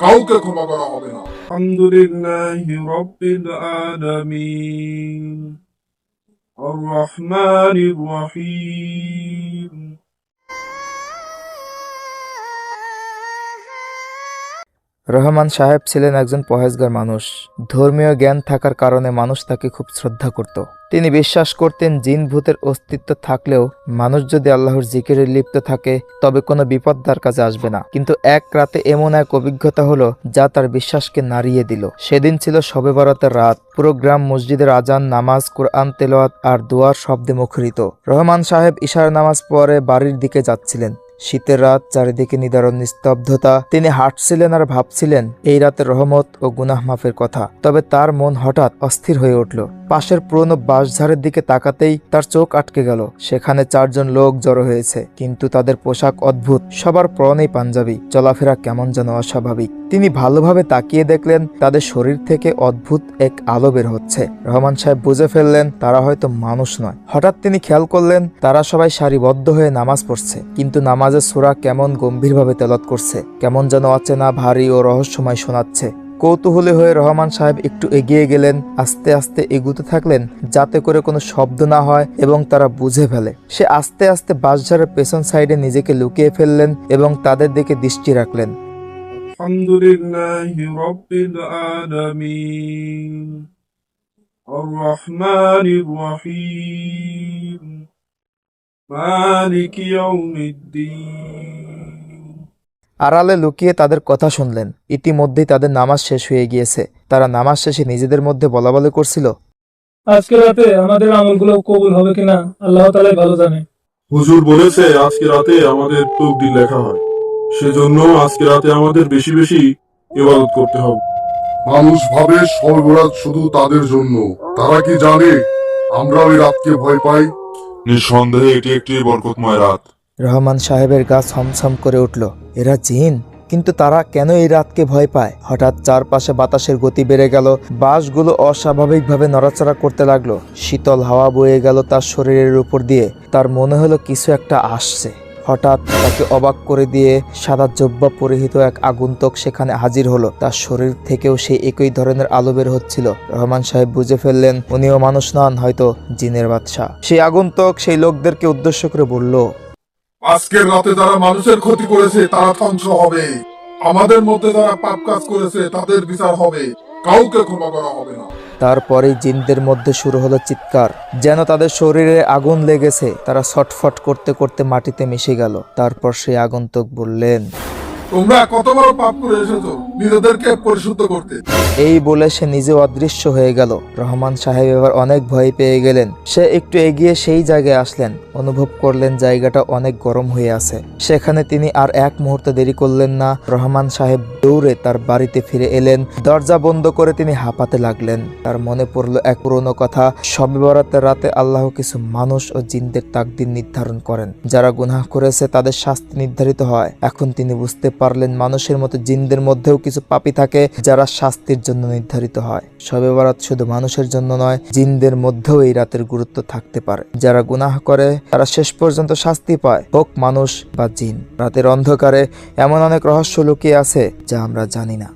কাউকে ক্ষমা করা হবে না। আলহামদুলিল্লাহি রাব্বিল আলামিন আর রহমানির রহিম। রহমান সাহেব ছিলেন একজন পরহেজগার মানুষ। ধর্মীয় জ্ঞান থাকার কারণে মানুষ তাকে খুব শ্রদ্ধা করত। তিনি বিশ্বাস করতেন জিন ভূতের অস্তিত্ব থাকলেও মানুষ যদি আল্লাহর জিকিরে লিপ্ত থাকে তবে কোনো বিপদ তার কাছে আসবে না। কিন্তু এক রাতে এমন এক অভিজ্ঞতা হলো যা তার বিশ্বাসকে নাড়িয়ে দিল। সেদিন ছিল শবে বরাতের রাত। পুরো গ্রাম মসজিদের আজান, নামাজ, কোরআন তেলাওয়াত আর দোয়ার শব্দে মুখরিত। রহমান সাহেব ইশার নামাজ পড়ে বাড়ির দিকে যাচ্ছিলেন। শীতের রাত, চারিদিকে নিদারুণ নিস্তব্ধতা। তিনি হাঁটছিলেন আর ভাবছিলেন এই রাতের রহমত ও গুনাহ মাফের কথা। তবে তার মন হঠাৎ অস্থির হয়ে উঠল। পাশের পুরনো বাঁশঝাড়ের দিকে তাকাতেই তার চোখ আটকে গেল। সেখানে 4 জন লোক জড়ো হয়েছে, কিন্তু তাদের পোশাক অদ্ভুত। সবার পরনেই পাঞ্জাবি, চলাফেরা কেমন যেন অস্বাভাবিক। তিনি ভালোভাবে তাকিয়ে দেখলেন তাদের শরীর থেকে অদ্ভুত এক আলো বের হচ্ছে। রহমান সাহেব বুঝে ফেললেন তারা হয়তো মানুষ নয়। হঠাৎ তিনি খেয়াল করলেন তারা সবাই সারিবদ্ধ হয়ে নামাজ পড়ছে, কিন্তু নামাজের সূরা কেমন গম্ভীরভাবে তেলাওয়াত করছে, কেমন যেন অচেনা, ভারী ও রহস্যময় শোনাচ্ছে। কৌতূহলী হয়ে রহমান সাহেব একটু এগিয়ে গেলেন। আস্তে আস্তে এগুতে থাকলেন যাতে করে কোনো শব্দ না হয় এবং তারা বুঝে ফেলে। সে আস্তে আস্তে বাঁশঝাড়ের পেছন সাইডে নিজেকে লুকিয়ে ফেললেন এবং তাদের দিকে দৃষ্টি রাখলেন। আলহামদুলিল্লাহি রাব্বিল আলামিন আর রহমানির রহিম মালিকি ইয়াউমিদ্দিন। আড়ালে লুকিয়ে তাদের কথা শুনলেন। ইতিমধ্যেই তাদের নামাজ শেষ হয়ে গিয়েছে। তারা নামাজ শেষে নিজেদের মধ্যে বলাবলি করছিল, আজকে রাতে আমাদের আমলগুলো কবুল হবে কিনা আল্লাহ তাআলাই ভালো জানে। হুজুর বলেছে আজকে রাতে আমাদের তকদির লেখা হয়, সেজন্য আজকে রাতে আমাদের বেশি বেশি ইবাদত করতে হবে। মানুষ ভাবে শবে বরাত শুধু তাদের জন্য। তারা কি জানে আমরা ওই রাতকে ভয় পাই? নিঃসন্দেহে এটি একটি বরকতময় রাত। রহমান সাহেবের গা ছমছম করে উঠল। এরা জিন, কিন্তু তারা কেন এই রাতকে ভয় পায়? হঠাৎ চারপাশে বাতাসের গতি বেড়ে গেল। বাঁশগুলো অস্বাভাবিকভাবে নড়াচড়া করতে লাগলো। শীতল হাওয়া বয়ে গেল তার শরীরের উপর দিয়ে। তার মনে হলো কিছু একটা আসছে। হঠাৎ তাকে অবাক করে দিয়ে সাদা জব্বা পরিহিত এক আগন্তুক সেখানে হাজির হলো। তার শরীর থেকেও সেই একই ধরনের আলো বের হচ্ছিল। রহমান সাহেব বুঝে ফেললেন উনিও মানুষ নন, হয়তো জিনের বাদশা। সেই আগন্তুক সেই লোকদেরকে উদ্দেশ্য করে বলল, আজকের রাতে যারা মানুষের ক্ষতি করেছে তারা ধ্বংস হবে। আমাদের মধ্যে যারা পাপ কাজ করেছে তাদের বিচার হবে। কাউকে ক্ষমা করা হবে না। তারপরেই জিনদের মধ্যে শুরু হলো চিৎকার, যেন তাদের শরীরে আগুন লেগেছে। তারা ছটফট করতে করতে মাটিতে মিশে গেল। তারপর সেই আগন্তুক বললেন, তোমরা কত বড় পাপ করে এসেছো নিজেদেরকে পরিশুদ্ধ করতে। এই বলে সে নিজে অদৃশ্য হয়ে গেল। রহমান সাহেব এবার অনেক ভয় পেয়ে গেলেন। সে একটু এগিয়ে সেই জায়গায় আসলেন। অনুভব করলেন জায়গাটা অনেক গরম হয়ে আছে। সেখানে তিনি আর এক মুহূর্ত দেরি করলেন না। রহমান সাহেব দৌড়ে তার বাড়িতে ফিরে এলেন। দরজা বন্ধ করে তিনি হাঁপাতে লাগলেন। তার মনে পড়ল এক পুরনো কথা, শবে বরাতের রাতে আল্লাহ কিছু মানুষ ও জিনদের তাকদীর নির্ধারণ করেন। যারা গুনাহ করেছে তাদের শাস্তি নির্ধারিত হয়। এখন তিনি বুঝতে পারলেন মানুষের মতো জিনদের মধ্যেও কিছু পাপী থাকে যারা শাস্তির জন্য নির্ধারিত হয়। শবে বরাত শুধু মানুষের জন্য নয়, জিনদের মধ্যেও এই রাতের গুরুত্ব থাকতে পারে। যারা গুনাহ করে তারা শেষ পর্যন্ত শাস্তি পায়, হোক মানুষ বা জিন। রাতের অন্ধকারে এমন অনেক রহস্য লুকিয়ে আছে যা আমরা জানি না।